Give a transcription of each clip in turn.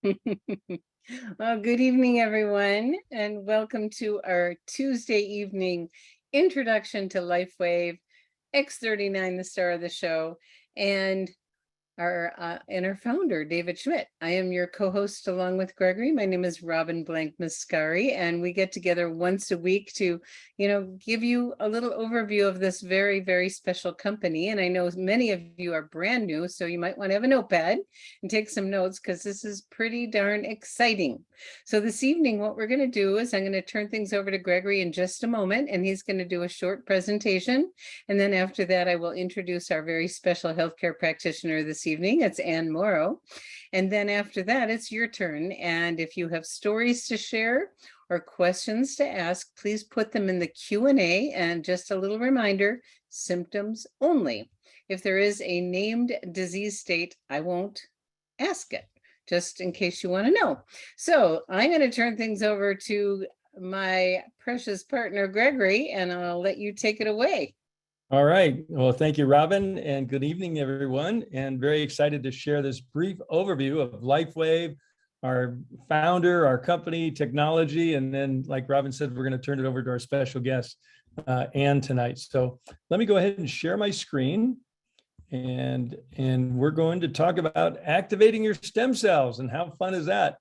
Well, good evening, everyone, and welcome to our Tuesday evening introduction to LifeWave X39, the star of the show, and our founder, David Schmidt. I am your co-host along with Gregory. My name is Robin Blank Mascari, and we get together once a week to, give you a little overview of this very, very special company. And I know many of you are brand new, so you might want to have a notepad and take some notes because this is pretty darn exciting. So this evening, what we're going to do is I'm going to turn things over to Gregory in just a moment, and he's going to do a short presentation. And then after that, I will introduce our very special healthcare practitioner this evening. It's Moreau. And then after that, it's your turn. And if you have stories to share or questions to ask, please put them in the Q&A. And just a little reminder, symptoms only. If there is a named disease state, I won't ask it, just in case you want to know. So I'm going to turn things over to my precious partner, Gregory, and I'll let you take it away. All right. Well, thank you, Robin, and good evening, everyone. And very excited to share this brief overview of LifeWave, our founder, our company, technology, and then, like Robin said, we're going to turn it over to our special guest, Anne, tonight. So let me go ahead and share my screen, and we're going to talk about activating your stem cells, and how fun is that?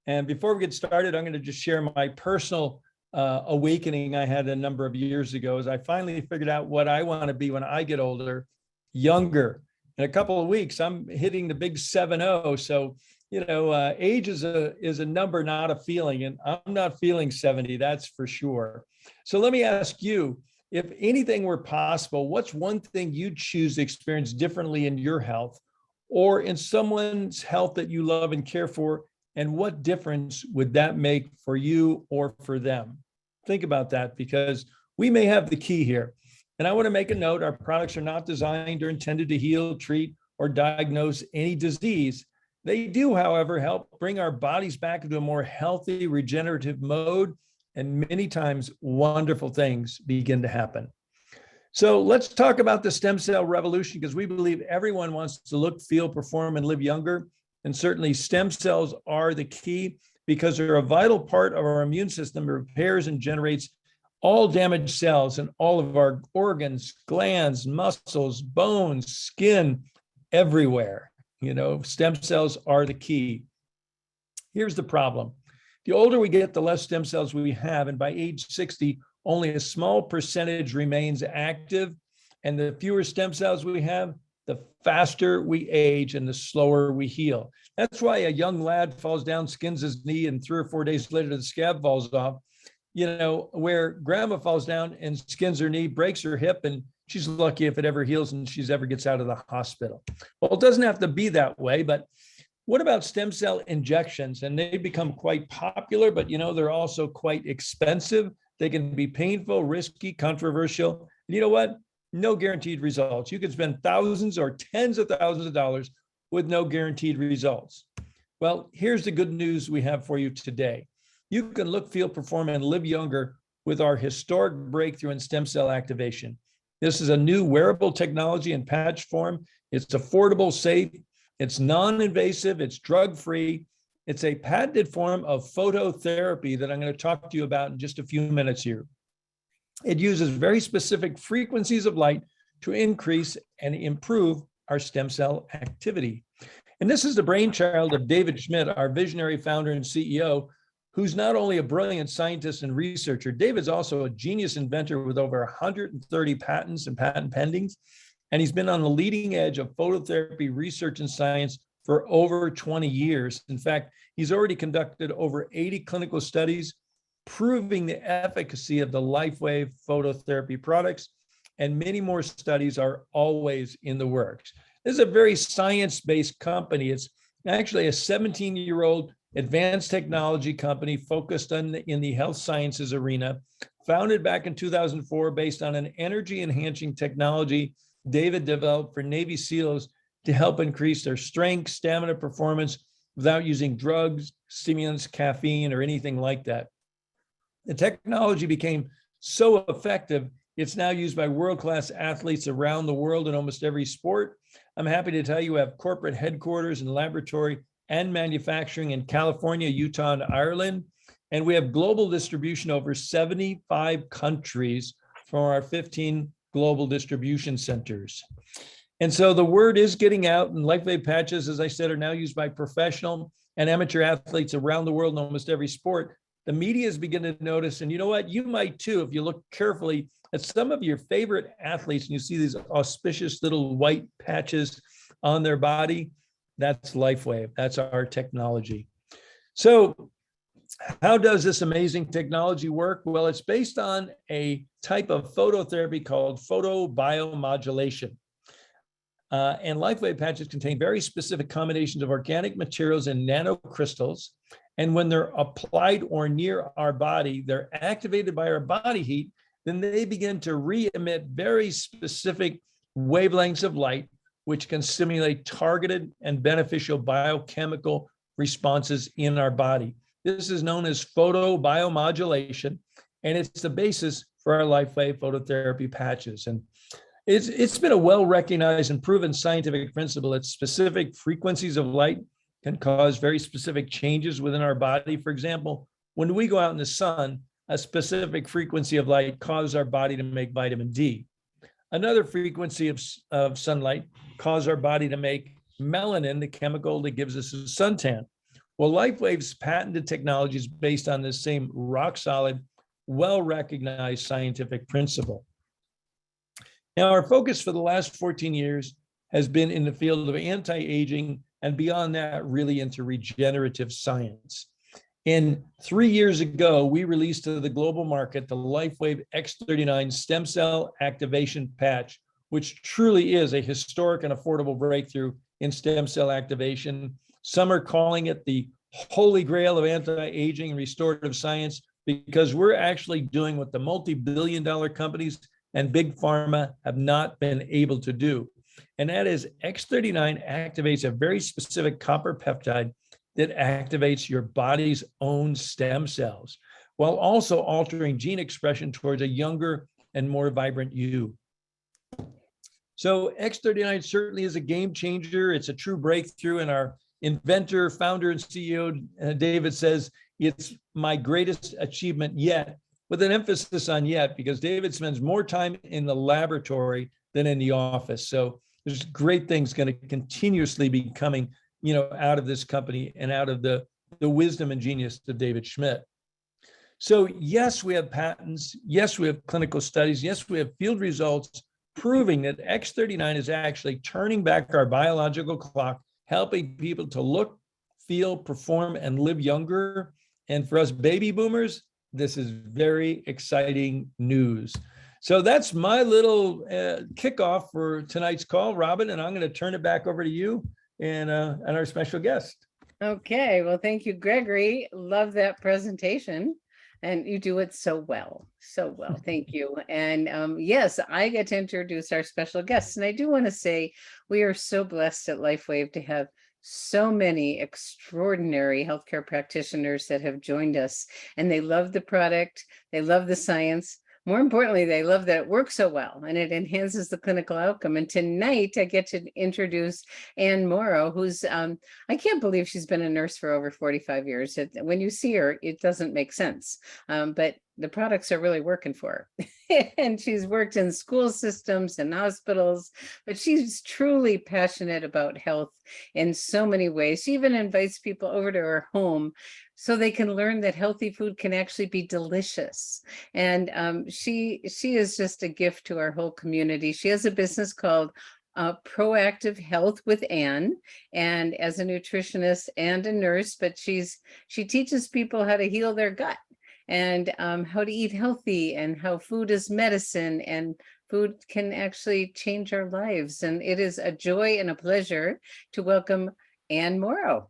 And before we get started, I'm going to just share my personal awakening I had a number of years ago, as I finally figured out what I want to be when I get older, younger. In a couple of weeks, I'm hitting the big 70. So, age is a number, not a feeling. And I'm not feeling 70, that's for sure. So let me ask you, if anything were possible, what's one thing you'd choose to experience differently in your health or in someone's health that you love and care for? And what difference would that make for you or for them? Think about that, because we may have the key here. And I want to make a note, our products are not designed or intended to heal, treat, or diagnose any disease. They do, however, help bring our bodies back into a more healthy, regenerative mode, and many times wonderful things begin to happen. So let's talk about the stem cell revolution, because we believe everyone wants to look, feel, perform, and live younger. And certainly stem cells are the key, because they're a vital part of our immune system. It repairs and generates all damaged cells in all of our organs, glands, muscles, bones, skin, everywhere. Stem cells are the key. Here's the problem. The older we get, the less stem cells we have. And by age 60, only a small percentage remains active. And the fewer stem cells we have, the faster we age and the slower we heal. That's why a young lad falls down, skins his knee, and 3 or 4 days later, the scab falls off. Where grandma falls down and skins her knee, breaks her hip, and she's lucky if it ever heals and she's ever gets out of the hospital. Well, it doesn't have to be that way, but what about stem cell injections? And they become quite popular, but they're also quite expensive. They can be painful, risky, controversial. And you know what? No guaranteed results. You can spend thousands or tens of thousands of dollars with no guaranteed results. Well, here's the good news we have for you today. You can look, feel, perform, and live younger with our historic breakthrough in stem cell activation. This is a new wearable technology in patch form. It's affordable, safe, it's non-invasive, it's drug-free. It's a patented form of phototherapy that I'm going to talk to you about in just a few minutes here. It uses very specific frequencies of light to increase and improve our stem cell activity. And this is the brainchild of David Schmidt, our visionary founder and CEO, who's not only a brilliant scientist and researcher. David's also a genius inventor with over 130 patents and patent pendings. And he's been on the leading edge of phototherapy research and science for over 20 years. In fact, he's already conducted over 80 clinical studies proving the efficacy of the LifeWave phototherapy products, and many more studies are always in the works. This is a very science-based company. It's actually a 17-year-old advanced technology company focused in the health sciences arena, founded back in 2004 based on an energy-enhancing technology David developed for Navy SEALs to help increase their strength, stamina, performance without using drugs, stimulants, caffeine, or anything like that. The technology became so effective, it's now used by world-class athletes around the world in almost every sport. I'm happy to tell you we have corporate headquarters and laboratory and manufacturing in California, Utah, and Ireland. And we have global distribution over 75 countries from our 15 global distribution centers. And so the word is getting out, and LifeWave patches, as I said, are now used by professional and amateur athletes around the world in almost every sport. The media is beginning to notice, and you know what? You might too, if you look carefully at some of your favorite athletes and you see these auspicious little white patches on their body. That's LifeWave. That's our technology. So how does this amazing technology work? Well, it's based on a type of phototherapy called photo-biomodulation. And LifeWave patches contain very specific combinations of organic materials and nanocrystals. And when they're applied or near our body, they're activated by our body heat. Then they begin to re-emit very specific wavelengths of light, which can stimulate targeted and beneficial biochemical responses in our body. This is known as photo-biomodulation, and it's the basis for our LifeWave phototherapy patches. And it's been a well-recognized and proven scientific principle that specific frequencies of light can cause very specific changes within our body. For example, when we go out in the sun, a specific frequency of light causes our body to make vitamin D. Another frequency of sunlight causes our body to make melanin, the chemical that gives us a suntan. Well, LifeWave's patented technology is based on this same rock-solid, well-recognized scientific principle. Now, our focus for the last 14 years has been in the field of anti-aging, and beyond that, really into regenerative science. And 3 years ago, we released to the global market the LifeWave X39 stem cell activation patch, which truly is a historic and affordable breakthrough in stem cell activation. Some are calling it the holy grail of anti-aging and restorative science, because we're actually doing what the multi-billion-dollar companies and big pharma have not been able to do. And that is X39 activates a very specific copper peptide that activates your body's own stem cells, while also altering gene expression towards a younger and more vibrant you. So X39 certainly is a game changer. It's a true breakthrough, and our inventor, founder, and CEO, David, says it's my greatest achievement yet, with an emphasis on yet, because David spends more time in the laboratory than in the office. So there's great things going to continuously be coming, out of this company and out of the wisdom and genius of David Schmidt. So yes, we have patents. Yes, we have clinical studies. Yes, we have field results proving that X39 is actually turning back our biological clock, helping people to look, feel, perform, and live younger. And for us baby boomers, this is very exciting news. So that's my little kickoff for tonight's call, Robin, and I'm going to turn it back over to you and our special guest. Okay, well, thank you, Gregory. Love that presentation. And you do it so well, so well. Thank you. And yes, I get to introduce our special guests. And I do want to say we are so blessed at LifeWave to have so many extraordinary healthcare practitioners that have joined us, and they love the product, they love the science. More importantly, they love that it works so well and it enhances the clinical outcome. And tonight I get to introduce Anne Moreau, who's, I can't believe she's been a nurse for over 45 years. When you see her, it doesn't make sense, but the products are really working for her. And she's worked in school systems and hospitals, but she's truly passionate about health in so many ways. She even invites people over to her home so they can learn that healthy food can actually be delicious. And she is just a gift to our whole community. She has a business called Proactive Health with Anne, and as a nutritionist and a nurse, but she teaches people how to heal their gut and how to eat healthy, and how food is medicine and food can actually change our lives. And it is a joy and a pleasure to welcome Anne Moreau.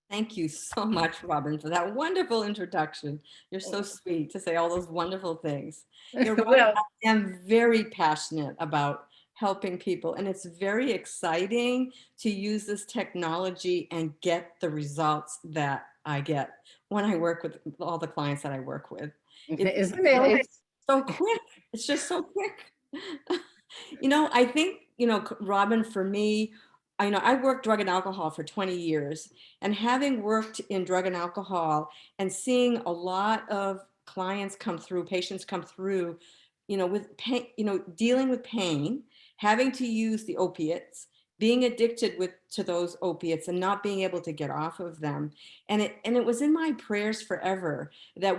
Thank you so much, Robin, for that wonderful introduction. You're so sweet to say all those wonderful things. You're right. Well, I am very passionate about helping people, and it's very exciting to use this technology and get the results that I get when I work with all the clients that I work with. Isn't it? It's so quick. It's just so quick. I think, Robin, for me, I worked drug and alcohol for 20 years, and having worked in drug and alcohol and seeing a lot of clients come through, patients come through, with pain, dealing with pain, having to use the opiates, being addicted to those opiates and not being able to get off of them. And it was in my prayers forever that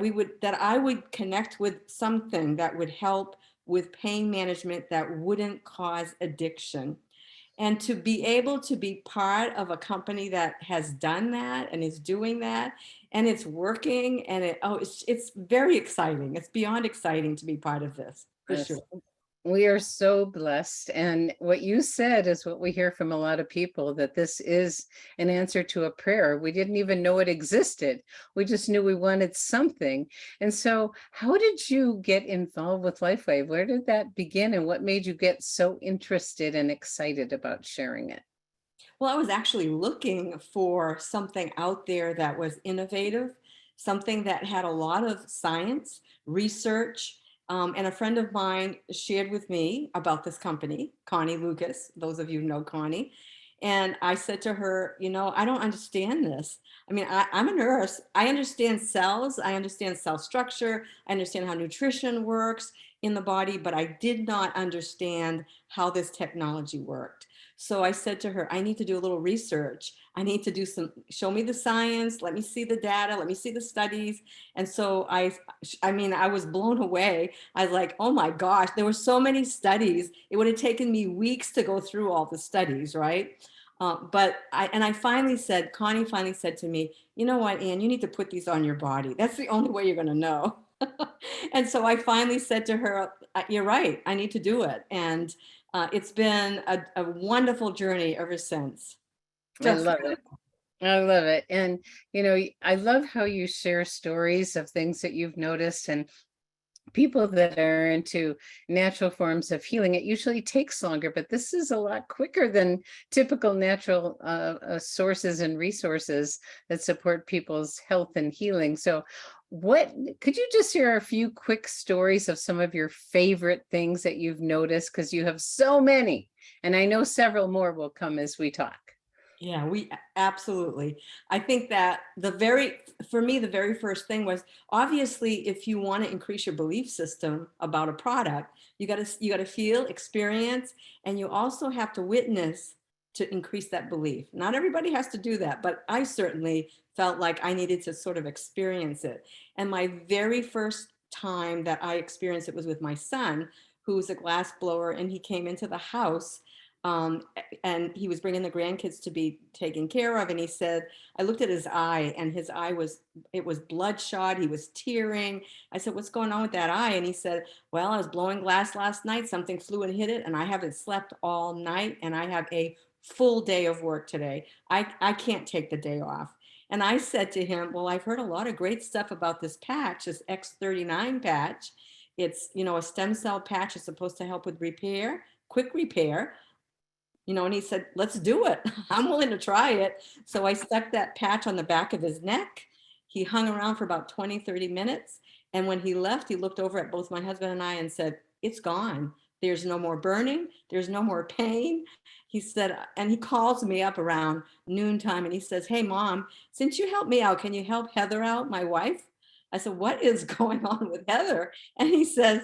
I would connect with something that would help with pain management that wouldn't cause addiction. And to be able to be part of a company that has done that and is doing that, and it's working, and it's very exciting. It's beyond exciting to be part of this, for Yes. sure. We are so blessed. And what you said is what we hear from a lot of people, that this is an answer to a prayer. We didn't even know it existed. We just knew we wanted something. And so how did you get involved with LifeWave? Where did that begin, and what made you get so interested and excited about sharing it? Well, I was actually looking for something out there that was innovative, something that had a lot of science, research, and a friend of mine shared with me about this company, Connie Lucas. Those of you know Connie. And I said to her, I don't understand this. I mean, I'm a nurse. I understand cells. I understand cell structure. I understand how nutrition works in the body, but I did not understand how this technology worked. So I said to her, I need to do a little research. I need to show me the science. Let me see the data. Let me see the studies. And so I was blown away. I was like, oh my gosh, there were so many studies. It would have taken me weeks to go through all the studies, right? Connie finally said to me, you know what, Anne, you need to put these on your body. That's the only way you're going to know. And so I finally said to her, you're right, I need to do it. And it's been a wonderful journey ever since. I love it. I love it. And, I love how you share stories of things that you've noticed, and people that are into natural forms of healing. It usually takes longer, but this is a lot quicker than typical natural sources and resources that support people's health and healing. So what could you just share a few quick stories of some of your favorite things that you've noticed? Because you have so many, and I know several more will come as we talk. Yeah, we absolutely. I think that for me, the very first thing was, obviously, if you want to increase your belief system about a product, you got to feel, experience, and you also have to witness to increase that belief. Not everybody has to do that, but I certainly felt like I needed to sort of experience it. And my very first time that I experienced it was with my son, who's a glass blower, and he came into the house, and he was bringing the grandkids to be taken care of. And he said, I looked at his eye, and his eye was bloodshot. He was tearing. I said, what's going on with that eye? And he said, well, I was blowing glass last night. Something flew and hit it, and I haven't slept all night, and I have a full day of work today. I can't take the day off. And I said to him, well, I've heard a lot of great stuff about this patch, this X39 patch. It's, a stem cell patch. Is supposed to help with repair, quick repair. And he said, let's do it. I'm willing to try it. So I stuck that patch on the back of his neck. He hung around for about 20, 30 minutes. And when he left, he looked over at both my husband and I and said, it's gone. There's no more burning. There's no more pain. He said, and he calls me up around noontime and he says, hey, Mom, since you helped me out, can you help Heather out, my wife? I said, what is going on with Heather? And he says,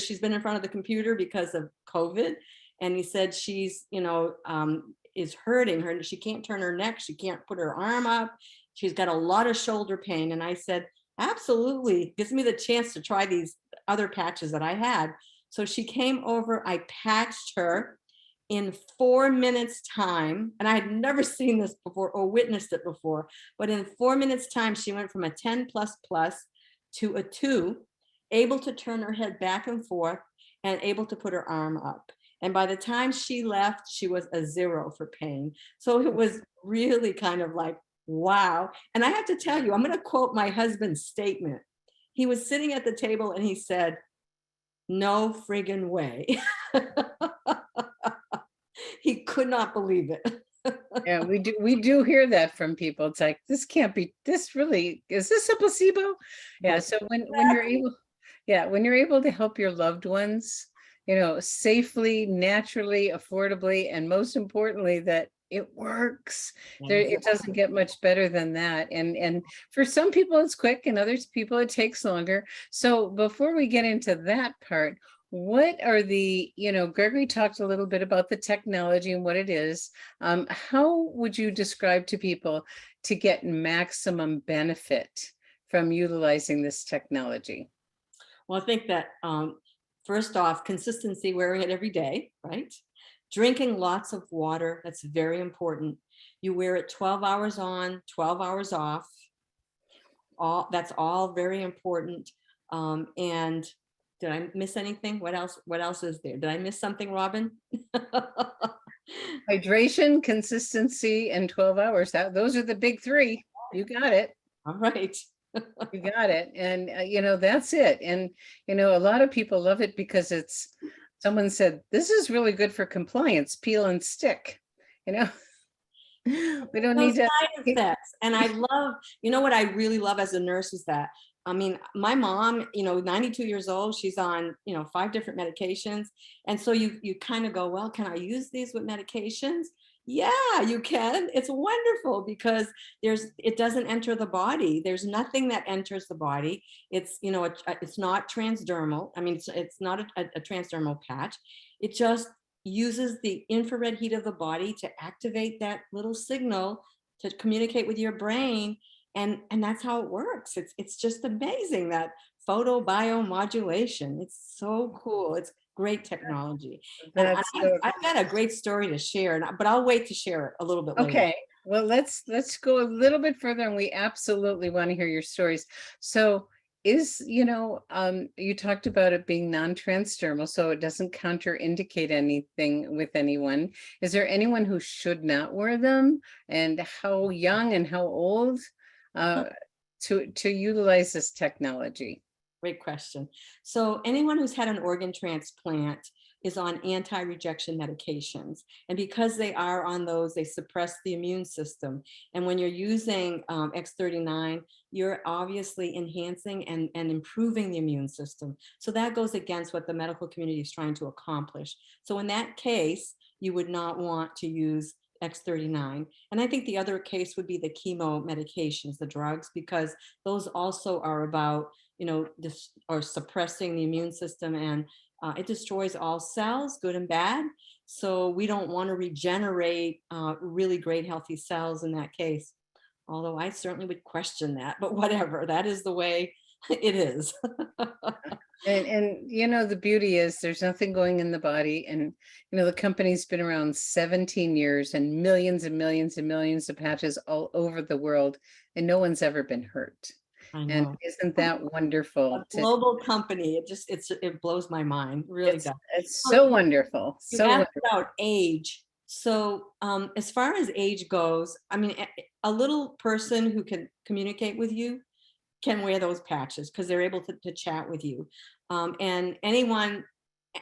she's been in front of the computer because of COVID. And he said she's, is hurting her. She can't turn her neck. She can't put her arm up. She's got a lot of shoulder pain. And I said, absolutely. Gives me the chance to try these other patches that I had. So she came over. I patched her in 4 minutes time. And I had never seen this before or witnessed it before. But in 4 minutes time, she went from a 10 plus to a 2, able to turn her head back and forth and able to put her arm up. And by the time she left, she was a 0 for pain. So it was really kind of like, wow. And I have to tell you, I'm going to quote my husband's statement. He was sitting at the table and he said, no friggin' way. He could not believe it. Yeah, we do hear that from people. It's like, this can't be, this really, is this a placebo? Yeah. So when you're able, when you're able to help your loved ones, safely, naturally, affordably, and most importantly, that it works. It doesn't get much better than that. And for some people it's quick, and others people it takes longer. So before we get into that part, what are Gregory talked a little bit about the technology and what it is. How would you describe to people to get maximum benefit from utilizing this technology? Well, I think that first off, consistency, wearing it every day, right? Drinking lots of water, that's very important. You wear it 12 hours on, 12 hours off. That's all very important. And did I miss anything? What else? What else is there? Did I miss something, Robin? Hydration, consistency, and 12 hours. Those are the big three. You got it. All right. You got it. And, that's it. And, a lot of people love it because someone said, this is really good for compliance, peel and stick, we don't need to. Side effects. And I love, what I really love as a nurse is that, I mean, my mom, 92 years old, she's on, 5 different medications. And so you kind of go, well, can I use these with medications? Yeah, you can. It's wonderful because it doesn't enter the body. There's nothing that enters the body. It's, it's not transdermal. I mean, it's not a transdermal patch. It just uses the infrared heat of the body to activate that little signal to communicate with your brain. And that's how it works. It's just amazing, that photo-biomodulation. It's so cool. It's great technology. And I've got a great story to share, but I'll wait to share it a little bit later. Okay. Well, let's go a little bit further, and we absolutely want to hear your stories. So you talked about it being non-transdermal, so it doesn't contraindicate anything with anyone. Is there anyone who should not wear them, and how young and how old to utilize this technology? Great question. So anyone who's had an organ transplant is on anti-rejection medications. And because they are on those, they suppress the immune system. And when you're using X39, you're obviously enhancing and improving the immune system. So that goes against what the medical community is trying to accomplish. So in that case, you would not want to use X39. And I think the other case would be the chemo medications, the drugs, because those also are about, this are suppressing the immune system, and it destroys all cells, good and bad. So we don't want to regenerate really great healthy cells in that case. Although I certainly would question that, but whatever, that is the way it is. And the beauty is there's nothing going in the body, and the company's been around 17 years and millions and millions and millions of patches all over the world, and no one's ever been hurt. I know. And isn't that wonderful? A global company, it blows my mind, really does. It's so wonderful. You So asked wonderful. about age. So as far as age goes, I mean, a little person who can communicate with you can wear those patches because they're able to chat with you. And anyone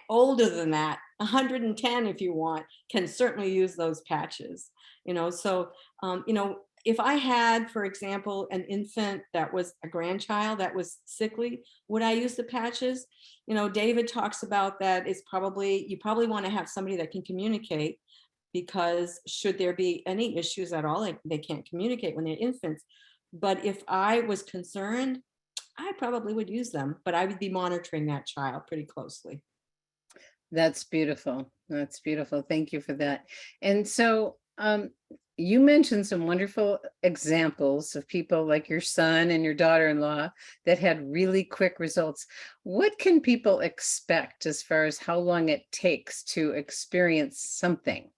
older than that, 110 if you want, can certainly use those patches. So if I had, for example, an infant that was a grandchild that was sickly, would I use the patches? David talks about that. You probably want to have somebody that can communicate, because should there be any issues at all, they can't communicate when they're infants. But if I was concerned, I probably would use them, but I would be monitoring that child pretty closely. That's beautiful. That's beautiful. Thank you for that. And so you mentioned some wonderful examples of people like your son and your daughter-in-law that had really quick results. What can people expect as far as how long it takes to experience something?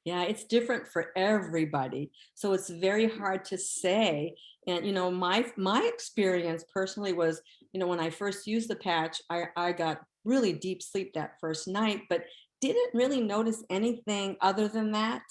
Yeah, it's different for everybody. So it's very hard to say. And, my experience personally was, when I first used the patch, I got really deep sleep that first night, but didn't really notice anything other than that.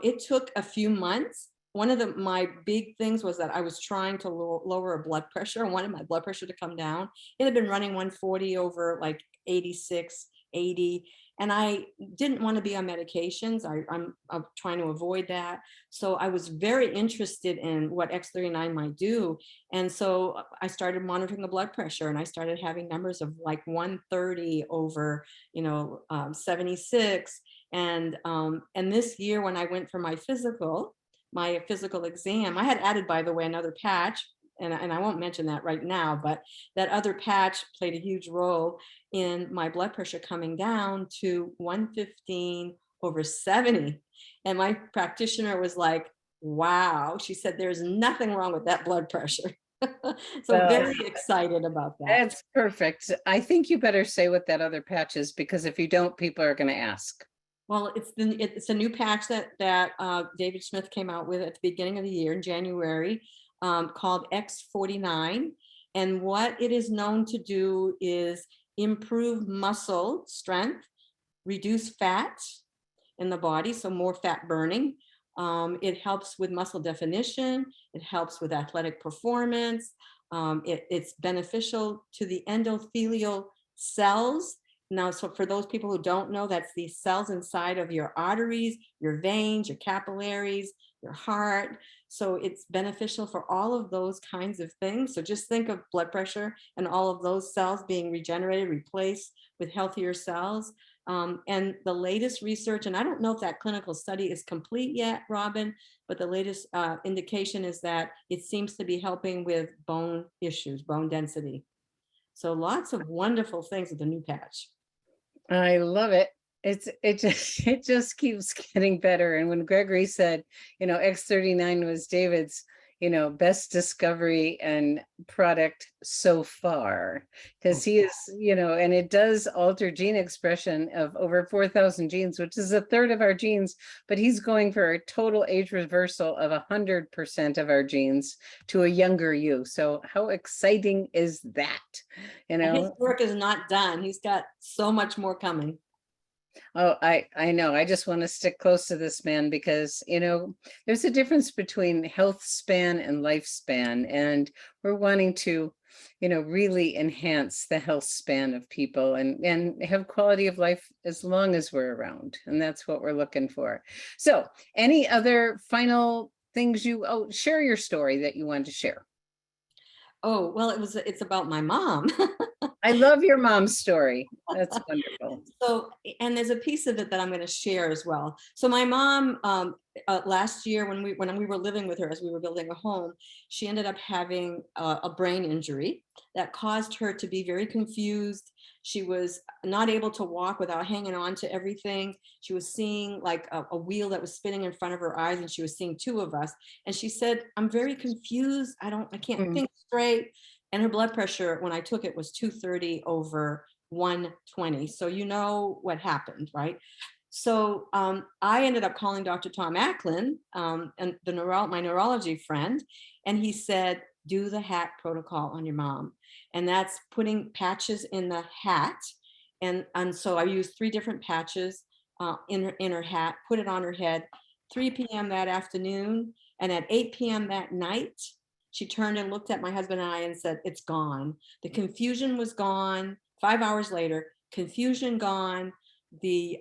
It took a few months. One of my big things was that I was trying to lower a blood pressure. I wanted my blood pressure to come down. It had been running 140 over like 86, 80. And I didn't want to be on medications. I'm trying to avoid that. So I was very interested in what X39 might do. And so I started monitoring the blood pressure, and I started having numbers of like 130 over, 76. And this year when I went for my physical exam, I had added, by the way, another patch. And I won't mention that right now, but that other patch played a huge role in my blood pressure coming down to 115 over 70. And my practitioner was like, wow. She said, there's nothing wrong with that blood pressure. So Well, very excited about that. that's perfect. I think you better say what that other patch is, because if you don't, people are going to ask. Well, it's a new patch that David Smith came out with at the beginning of the year in January, called X49. And what it is known to do is improve muscle strength, reduce fat in the body, so more fat burning. It helps with muscle definition. It helps with athletic performance. It's beneficial to the endothelial cells. Now, so for those people who don't know, that's these cells inside of your arteries, your veins, your capillaries, your heart. So it's beneficial for all of those kinds of things. So just think of blood pressure and all of those cells being regenerated, replaced with healthier cells. And the latest research, and I don't know if that clinical study is complete yet, Robin, but the latest indication is that it seems to be helping with bone issues, bone density. So lots of wonderful things with the new patch. I love it. It just keeps getting better. And when Gregory said, X39 was David's, best discovery and product so far, because he is, and it does alter gene expression of over 4,000 genes, which is a third of our genes, but he's going for a total age reversal of 100% of our genes to a younger you. So how exciting is that? His work is not done. He's got so much more coming. Oh, I know. I just want to stick close to this man because, there's a difference between health span and lifespan. And we're wanting to, really enhance the health span of people and have quality of life as long as we're around. And that's what we're looking for. So any other final things share your story that you wanted to share? Oh, well, it's about my mom. I love your mom's story. That's wonderful. So, and there's a piece of it that I'm going to share as well. So my mom, last year when we were living with her as we were building a home, she ended up having a brain injury that caused her to be very confused. She was not able to walk without hanging on to everything. She was seeing like a wheel that was spinning in front of her eyes, and she was seeing two of us. And she said, I'm very confused. I can't think straight. And her blood pressure, when I took it, was 230 over 120. So you know what happened, right? So I ended up calling Dr. Tom Acklin, and my neurology friend, and he said, do the hat protocol on your mom. And that's putting patches in the hat. And so I used 3 different patches in her hat, put it on her head, 3 p.m. that afternoon. And at 8 p.m. that night, she turned and looked at my husband and I and said, it's gone. The confusion was gone. 5 hours later, confusion gone. The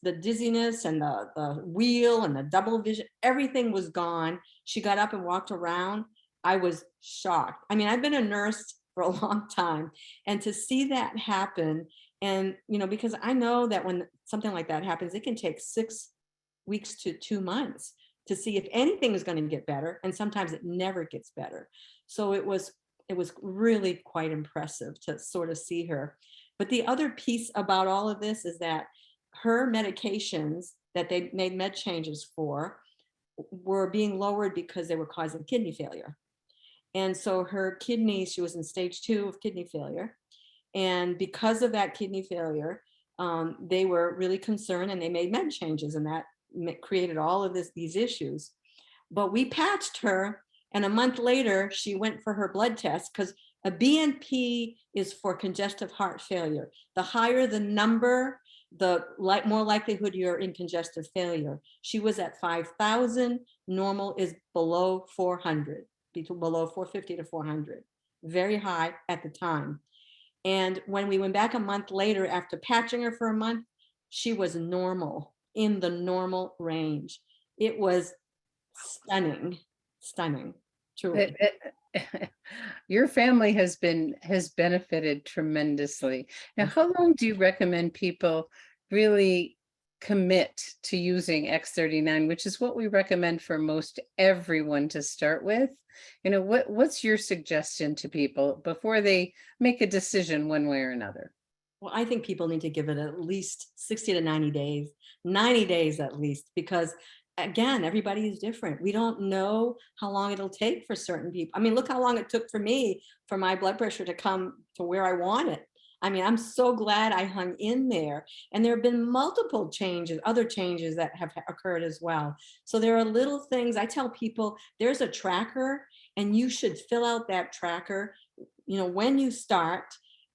dizziness and the wheel and the double vision, everything was gone. She got up and walked around. I was shocked. I mean, I've been a nurse for a long time, and to see that happen, and because I know that when something like that happens, it can take 6 weeks to 2 months to see if anything is going to get better, and sometimes it never gets better. So it was really quite impressive to sort of see her. But the other piece about all of this is that her medications that they made med changes for were being lowered because they were causing kidney failure. And so her kidneys, she was in stage 2 of kidney failure. And because of that kidney failure, they were really concerned, and they made med changes, and that created all of these issues. But we patched her, and a month later, she went for her blood test, because a BNP is for congestive heart failure. The higher the number, the more likelihood you're in congestive failure. She was at 5,000. Normal is below 400, below 450 to 400. Very high at the time. And when we went back a month later after patching her for a month, she was normal, in the normal range. It was stunning, stunning, truly. Your family has benefited tremendously. Now, how long do you recommend people really commit to using X39, which is what we recommend for most everyone to start with? What's your suggestion to people before they make a decision one way or another? Well, I think people need to give it at least 60 to 90 days at least, because again, everybody is different. We don't know how long it'll take for certain people. I mean, look how long it took for me for my blood pressure to come to where I want it. I mean, I'm so glad I hung in there. And there have been multiple changes, other changes that have occurred as well. So there are little things. I tell people there's a tracker and you should fill out that tracker, when you start,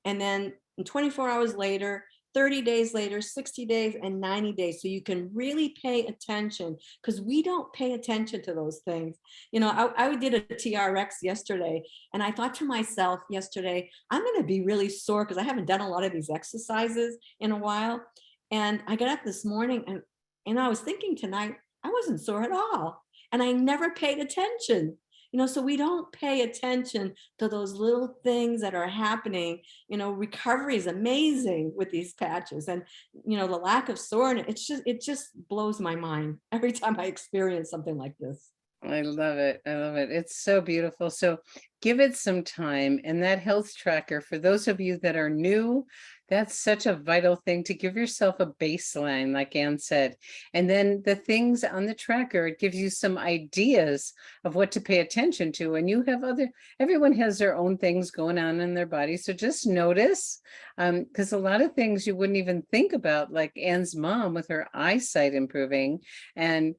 and then 24 hours later, 30 days later, 60 days, and 90 days. So you can really pay attention, because we don't pay attention to those things. I did a TRX yesterday, and I thought to myself yesterday, I'm going to be really sore because I haven't done a lot of these exercises in a while. And I got up this morning and I was thinking tonight, I wasn't sore at all. And I never paid attention. So we don't pay attention to those little things that are happening. Recovery is amazing with these patches, and the lack of soreness, it just blows my mind every time I experience something like this. I love it. I love it. It's so beautiful. So give it some time. And that health tracker, for those of you that are new, that's such a vital thing to give yourself a baseline, like Anne said. And then the things on the tracker, it gives you some ideas of what to pay attention to. And you have everyone has their own things going on in their body. So just notice, because a lot of things you wouldn't even think about, like Anne's mom with her eyesight improving, and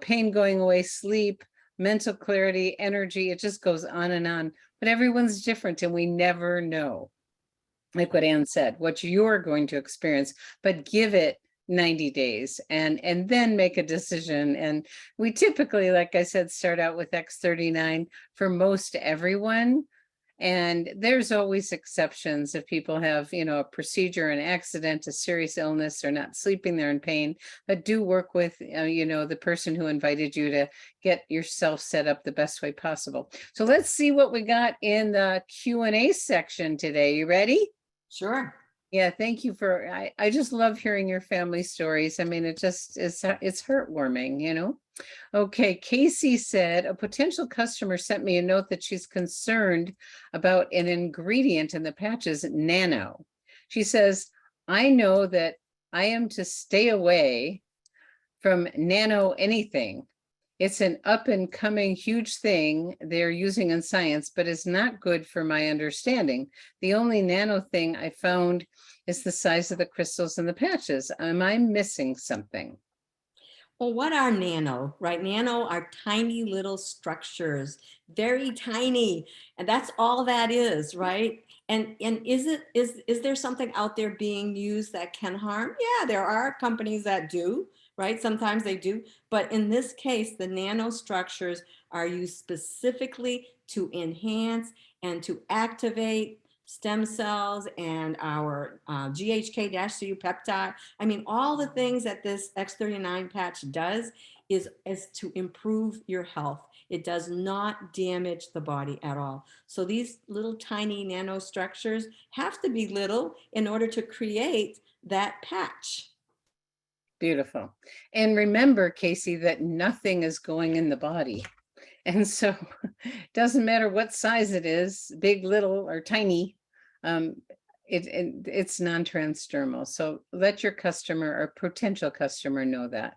pain going away, sleep, mental clarity, energy, it just goes on and on. But everyone's different and we never know, like what Anne said, what you're going to experience, but give it 90 days and then make a decision. And we typically, like I said, start out with X39 for most everyone. And there's always exceptions if people have, a procedure, an accident, a serious illness, or not sleeping, they're in pain, but do work with, the person who invited you to get yourself set up the best way possible. So let's see what we got in the Q&A section today. You ready? Sure. Yeah, thank you I just love hearing your family stories. I mean, it's heartwarming, Okay, Casey said, a potential customer sent me a note that she's concerned about an ingredient in the patches, nano. She says, I know that I am to stay away from nano anything. It's an up and coming huge thing they're using in science, but it's not good for my understanding. The only nano thing I found is the size of the crystals in the patches. Am I missing something? Well, what are nano, right? Nano are tiny little structures, very tiny. And that's all that is, right? And is there something out there being used that can harm? Yeah, there are companies that do, right? Sometimes they do. But in this case, the nanostructures are used specifically to enhance and to activate stem cells and our GHK-CU peptide. I mean, all the things that this X39 patch does is to improve your health. It does not damage the body at all. So these little tiny nanostructures have to be little in order to create that patch. Beautiful. And remember, Casey, that nothing is going in the body. And so it doesn't matter what size it is, big, little, or tiny, it's non-transdermal. So let your customer or potential customer know that.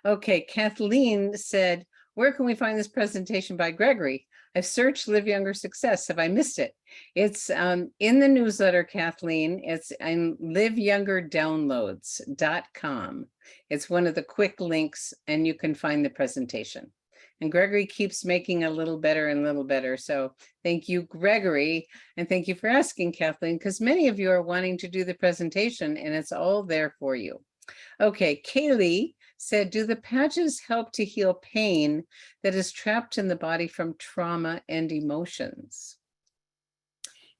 Okay, Kathleen said, where can we find this presentation by Gregory? I've searched Live Younger Success. Have I missed it? It's in the newsletter, Kathleen. It's in liveyongerdownloads.com. It's one of the quick links and you can find the presentation. And Gregory keeps making a little better and little better. So thank you, Gregory. And thank you for asking, Kathleen, because many of you are wanting to do the presentation and it's all there for you. Okay, Kaylee said, do the patches help to heal pain that is trapped in the body from trauma and emotions?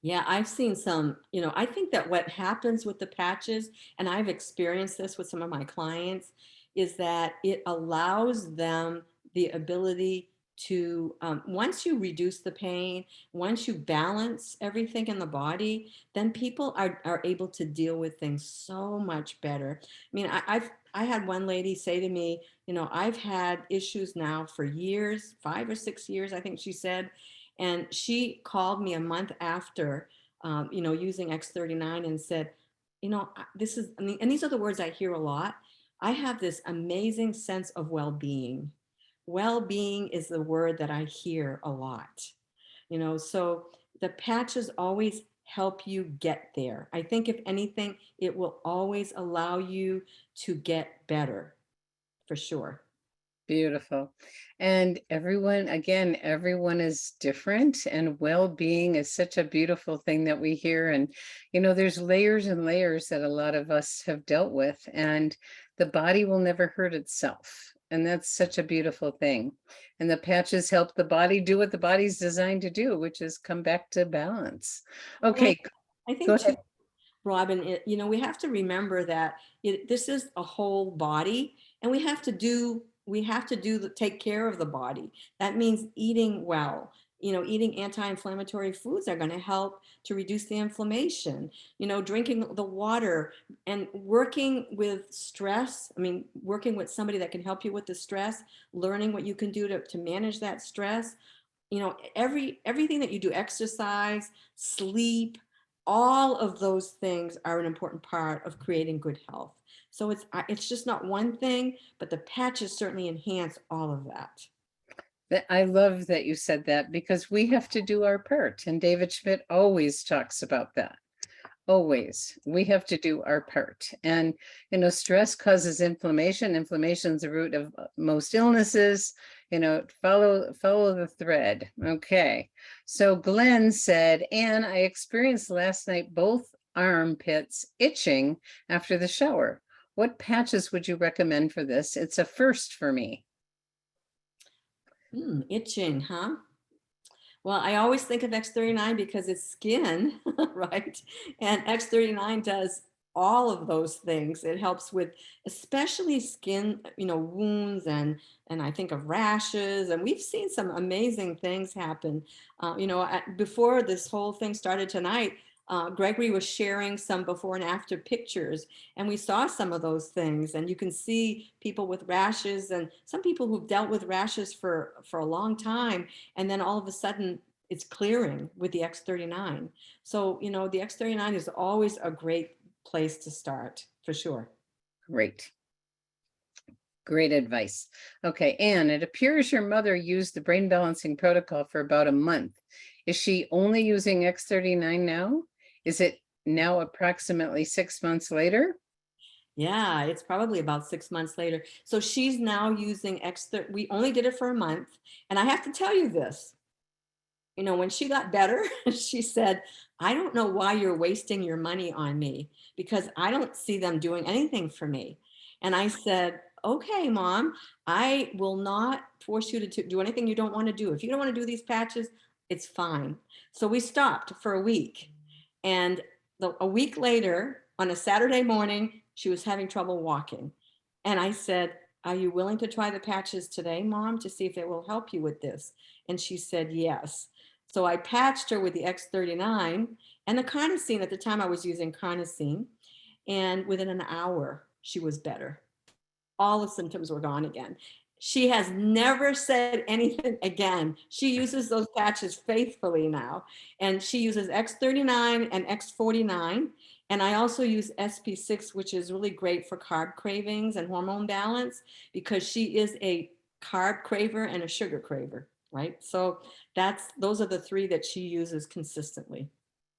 Yeah, I've seen some, I think that what happens with the patches, and I've experienced this with some of my clients, is that it allows them the ability to, once you reduce the pain, once you balance everything in the body, then people are able to deal with things so much better. I mean, I had one lady say to me, I've had issues now for years, 5 or 6 years, I think she said, and she called me a month after, using X39 and said, this is, and these are the words I hear a lot. I have this amazing sense of well-being. Well-being is the word that I hear a lot, so the patches always help you get there. I think if anything, it will always allow you to get better for sure. Beautiful. And everyone, again, everyone is different, and well-being is such a beautiful thing that we hear. And, there's layers and layers that a lot of us have dealt with, and the body will never hurt itself. And that's such a beautiful thing. And the patches help the body do what the body's designed to do, which is come back to balance. And I, Okay, I go think too, ahead. Robin, we have to remember that this is a whole body, and take care of the body. That means eating well. Eating anti-inflammatory foods are going to help to reduce the inflammation. Drinking the water and working with stress. I mean, working with somebody that can help you with the stress, learning what you can do to manage that stress. Everything that you do, exercise, sleep, all of those things are an important part of creating good health. So it's just not one thing, but the patches certainly enhance all of that. I love that you said that, because we have to do our part. And David Schmidt always talks about that. Always, we have to do our part. And, stress causes inflammation. Inflammation is the root of most illnesses. Follow the thread. Okay. So Glenn said, and I experienced last night both armpits itching after the shower. What patches would you recommend for this? It's a first for me. Itching, huh? Well, I always think of X39 because it's skin, right? And X39 does all of those things. It helps with especially skin, wounds, and I think of rashes. And we've seen some amazing things happen. Before this whole thing started tonight, Gregory was sharing some before and after pictures, and we saw some of those things. And you can see people with rashes, and some people who've dealt with rashes for a long time, and then all of a sudden it's clearing with the X39. So, the X39 is always a great place to start for sure. Great. Great advice. Okay, Anne, it appears your mother used the brain balancing protocol for about a month. Is she only using X39 now? Is it now approximately 6 months later? Yeah, it's probably about 6 months later. So she's now using we only did it for a month. And I have to tell you this, when she got better, she said, I don't know why you're wasting your money on me, because I don't see them doing anything for me. And I said, okay, Mom, I will not force you to do anything you don't want to do. If you don't want to do these patches, it's fine. So we stopped for a week. And a week later, on a Saturday morning, she was having trouble walking. And I said, are you willing to try the patches today, Mom, to see if it will help you with this? And she said, yes. So I patched her with the X39 and the carnosine. At the time I was using carnosine, and within an hour, she was better. All the symptoms were gone again. She has never said anything again. She uses those patches faithfully now. And she uses X39 and X49. And I also use SP6, which is really great for carb cravings and hormone balance, because she is a carb craver and a sugar craver, right? So those are the three that she uses consistently.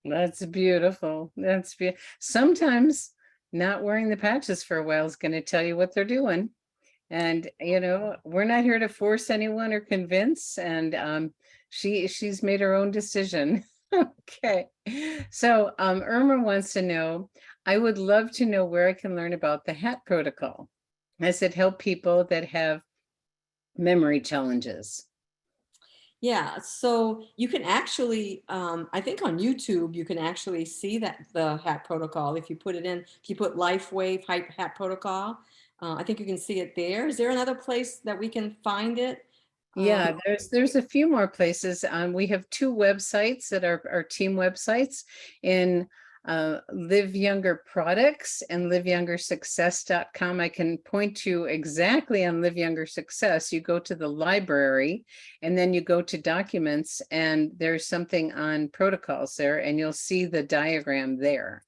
That's beautiful. That's beautiful. Sometimes not wearing the patches for a while is going to tell you what they're doing. And, we're not here to force anyone or convince. And she's made her own decision. Okay. So Irma wants to know, I would love to know where I can learn about the HAT protocol. Has it helped people that have memory challenges? Yeah, so you can actually, I think on YouTube, you can actually see that the hat protocol. If you put it in, if you put LifeWave hat protocol, I think you can see it there. Is there another place that we can find it? Yeah, there's a few more places. We have two websites that are our team websites in Live Younger Products and liveyoungersuccess.com. I can point you exactly on Live Younger Success. You go to the library and then you go to documents, and there's something on protocols there, and you'll see the diagram there.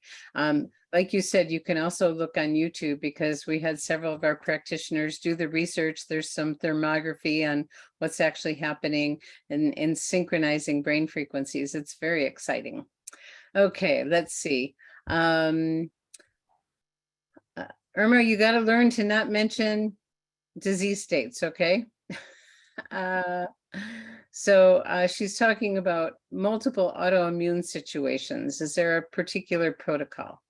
Like you said, you can also look on YouTube, because we had several of our practitioners do the research. There's some thermography on what's actually happening and synchronizing brain frequencies. It's very exciting. Okay, let's see. Irma, you got to learn to not mention disease states, okay? She's talking about multiple autoimmune situations. Is there a particular protocol?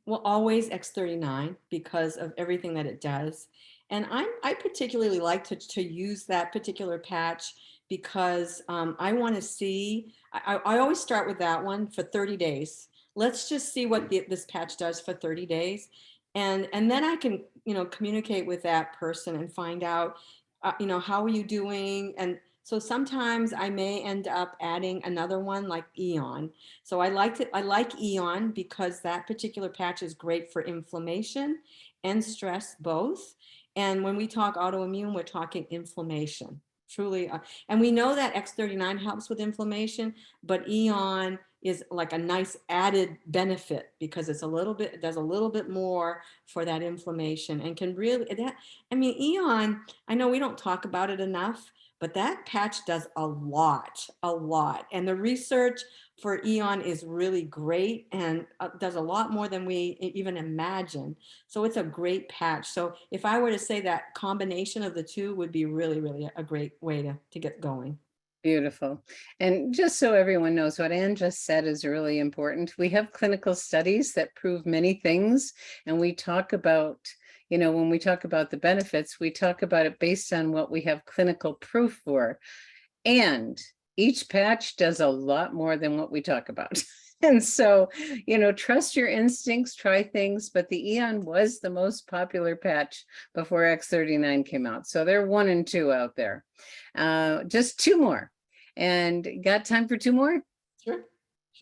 Well, always X39 because of everything that it does. And I particularly like to use that particular patch because I want to see, I always start with that one for 30 days. Let's just see what this patch does for 30 days. And then I can, communicate with that person and find out, how are you doing? And so sometimes I may end up adding another one like Eon. So I like Eon because that particular patch is great for inflammation and stress both. And when we talk autoimmune, we're talking inflammation, truly. And we know that X39 helps with inflammation, but Eon is like a nice added benefit because it does a little bit more for that inflammation and can really, Eon, I know we don't talk about it enough, but that patch does a lot. And the research for Eon is really great and does a lot more than we even imagine. So it's a great patch. So if I were to say that combination of the two would be really, really a great way to get going. Beautiful. And just so everyone knows, what Anne just said is really important. We have clinical studies that prove many things, and we talk about, when we talk about the benefits, we talk about it based on what we have clinical proof for. And each patch does a lot more than what we talk about. And so, trust your instincts, try things, but the Eon was the most popular patch before X39 came out. So they're 1 and 2 out there. Just 2 more. And got time for 2 more? Sure.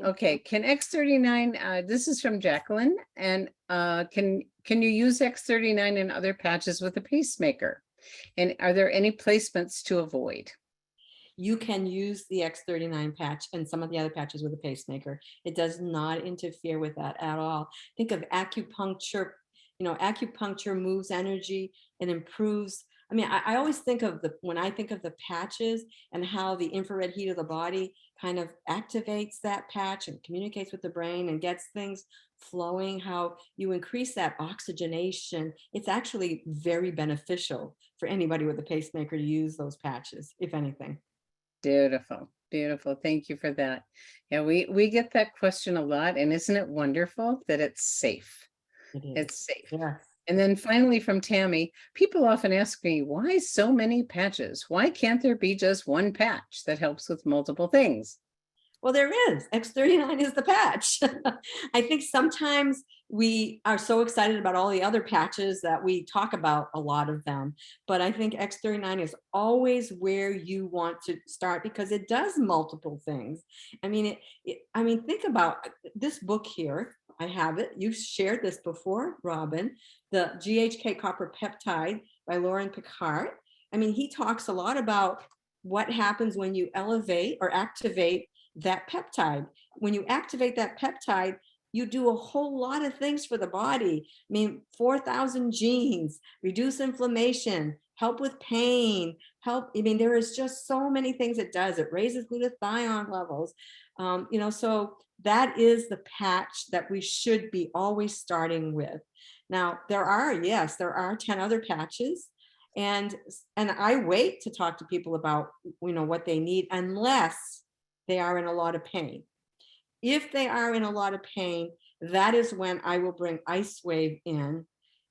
Okay, can X39, this is from Jacqueline, and can you use X39 in other patches with a pacemaker? And are there any placements to avoid? You can use the X39 patch and some of the other patches with a pacemaker. It does not interfere with that at all. Think of acupuncture. Acupuncture moves energy and improves. I always think of when I think of the patches and how the infrared heat of the body kind of activates that patch and communicates with the brain and gets things flowing, how you increase that oxygenation. It's actually very beneficial for anybody with a pacemaker to use those patches, if anything. Beautiful, beautiful. Thank you for that. Yeah, we get that question a lot, and isn't it wonderful that it's safe? It is. It's safe. Yes. And then finally from Tammy, people often ask me, why so many patches? Why can't there be just one patch that helps with multiple things? Well, there is. X39 is the patch. I think sometimes we are so excited about all the other patches that we talk about a lot of them. But I think X39 is always where you want to start because it does multiple things. Think about this book here. I have it. You've shared this before, Robin, the GHK copper peptide by Lauren Picard. He talks a lot about what happens when you elevate or activate that peptide. When you activate that peptide, you do a whole lot of things for the body. 4,000 genes, reduce inflammation, help with pain, there is just so many things it does. It raises glutathione levels. So that is the patch that we should be always starting with. Now, there are 10 other patches. And I wait to talk to people about, what they need, unless they are in a lot of pain. If they are in a lot of pain, that is when I will bring Ice Wave in,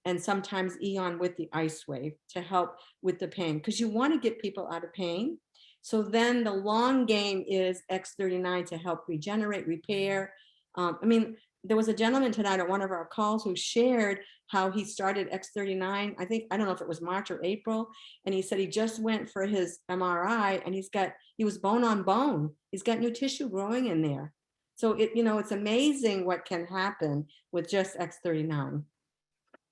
and sometimes Eon with the Ice Wave to help with the pain, because you want to get people out of pain. So then the long game is X39 to help regenerate, repair. I mean, there was a gentleman tonight at one of our calls who shared how he started X39. I don't know if it was March or April. And he said he just went for his MRI and he was bone on bone. He's got new tissue growing in there. So it's amazing what can happen with just X39.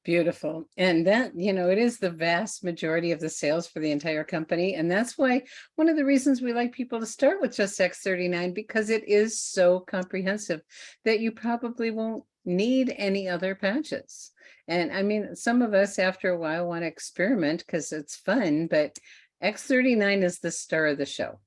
Beautiful. And that, it is the vast majority of the sales for the entire company. And that's why one of the reasons we like people to start with just X39, because it is so comprehensive that you probably won't need any other patches. And I mean, some of us after a while want to experiment because it's fun, but X39 is the star of the show.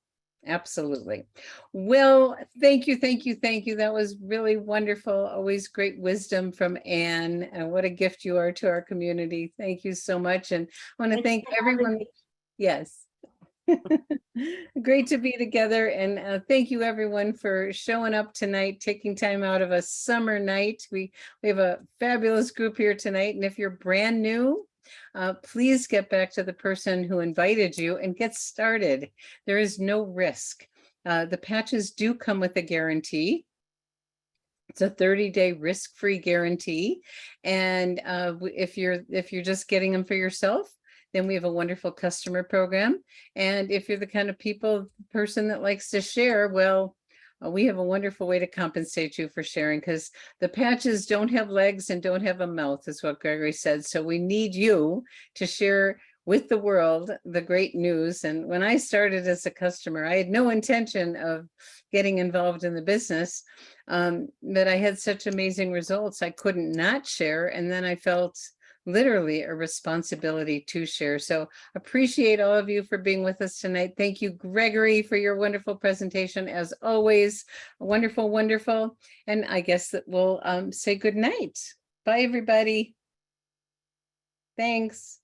Absolutely. Well, thank you, thank you, thank you. That was really wonderful. Always great wisdom from Anne. And what a gift you are to our community. Thank you so much. And I want to thank everyone. Yes. Great to be together. And thank you everyone for showing up tonight, taking time out of a summer night. We have a fabulous group here tonight. And if you're brand new, please get back to the person who invited you and get started. There is no risk. The patches do come with a guarantee. It's a 30-day risk-free guarantee. And if you're just getting them for yourself, then we have a wonderful customer program. And if you're the kind of person that likes to share, well, we have a wonderful way to compensate you for sharing, because the patches don't have legs and don't have a mouth, is what Gregory said. So we need you to share with the world the great news. And when I started as a customer, I had no intention of getting involved in the business, but I had such amazing results, I couldn't not share. And then I felt literally a responsibility to share. So appreciate all of you for being with us tonight. Thank you, Gregory, for your wonderful presentation. As always, wonderful, wonderful. And I guess that we'll say good night. Bye, everybody. Thanks.